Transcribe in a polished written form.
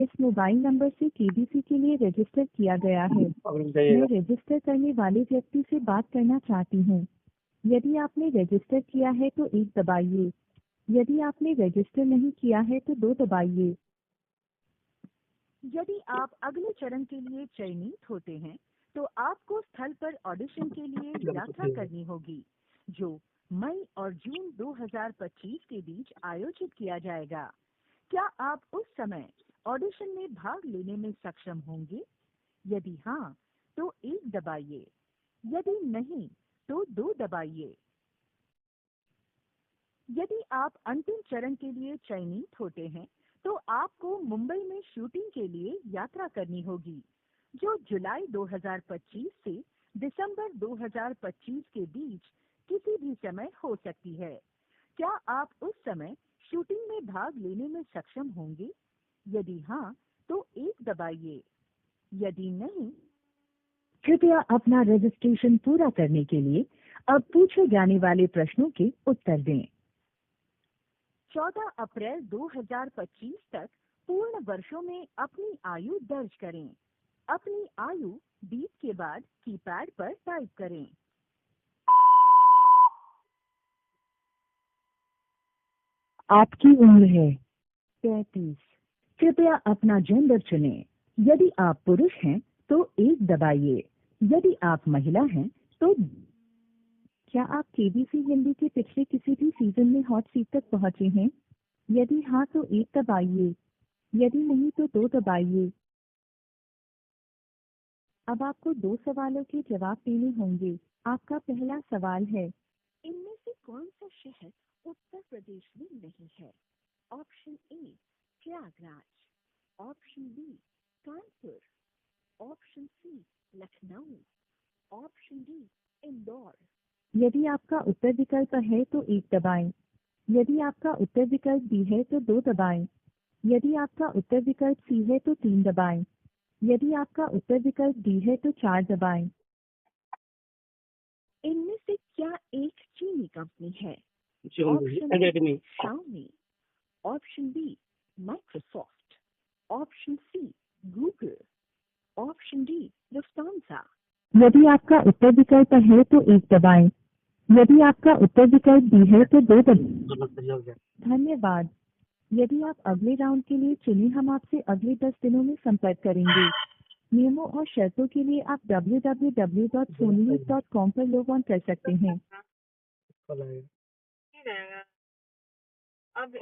इस mobile number से KBC के लिए रजिस्टर किया गया है। मैं रजिस्टर करने वाले व्यक्ति से बात करना चाहती हूँ। यदि आपने रजिस्टर किया है तो 1 दबाइए। यदि आपने रजिस्टर नहीं किया है तो 2 दबाइए। यदि आप अगले चरण के लिए चयनित होते हैं तो आपको स्थल पर ऑडिशन के लिए यात्रा करनी होगी, जो मई और जून 2025 के बीच आयोजित किया जाएगा। क्या आप उस समय ऑडिशन में भाग लेने में सक्षम होंगे? यदि हाँ, तो 1 दबाइए। यदि नहीं, तो 2 दबाइए। यदि आप अंतिम चरण के लिए चयनित होते हैं तो आपको मुंबई में शूटिंग के लिए यात्रा करनी होगी, जो जुलाई 2025 से दिसंबर 2025 के बीच किसी भी समय हो सकती है। क्या आप उस समय शूटिंग में भाग लेने में सक्षम होंगे? यदि हाँ, तो 1 दबाइए। यदि नहीं, कृपया अपना रजिस्ट्रेशन पूरा करने के लिए अब पूछे जाने वाले प्रश्नों के उत्तर दें। 14 अप्रैल 2025 तक पूर्ण वर्षों में अपनी आयु दर्ज करें। अपनी आयु बीप के बाद कीपैड पर टाइप करें। आपकी उम्र है 33। कृपया अपना जेंडर चुनें। यदि आप पुरुष हैं तो 1 दबाइए। यदि आप महिला हैं तो क्या आप केबीसी हिंदी के पिछले किसी भी सीजन में हॉट सीट तक पहुंचे हैं? यदि हाँ तो 1 दबाइए। यदि नहीं तो 2 दबाइए। अब आपको 2 सवालों के जवाब देने होंगे। आपका पहला सवाल है, इनमें से कौन सा शहर उत्तर प्रदेश में नहीं है? Option A Prayagraj, option B Kanpur, option C Lucknow, option D Indore. यदि आपका उत्तर विकल्प है तो 1 दबाएं। यदि आपका उत्तर विकल्प बी है तो 2 दबाएं। यदि आपका उत्तर विकल्प सी है तो 3 दबाएं। यदि आपका उत्तर विकल्प डी है तो 4 दबाएं। इनमें से क्या एक चीनी कंपनी है? Option A Xiaomi, option B Microsoft, option C Google, option D Lufthansa. यदि आपका उत्तर विकल्प है तो 1 दबाएं। यदि आपका उत्तर विकल्प बी है तो 2 दबाएं। धन्यवाद। यदि आप अगले राउंड के लिए चुने, हम आपसे अगले 10 दिनों में संपर्क करेंगे। नियमों और शर्तों के लिए आप www.sonynews.com पर लॉग ऑन कर सकते हैं। अब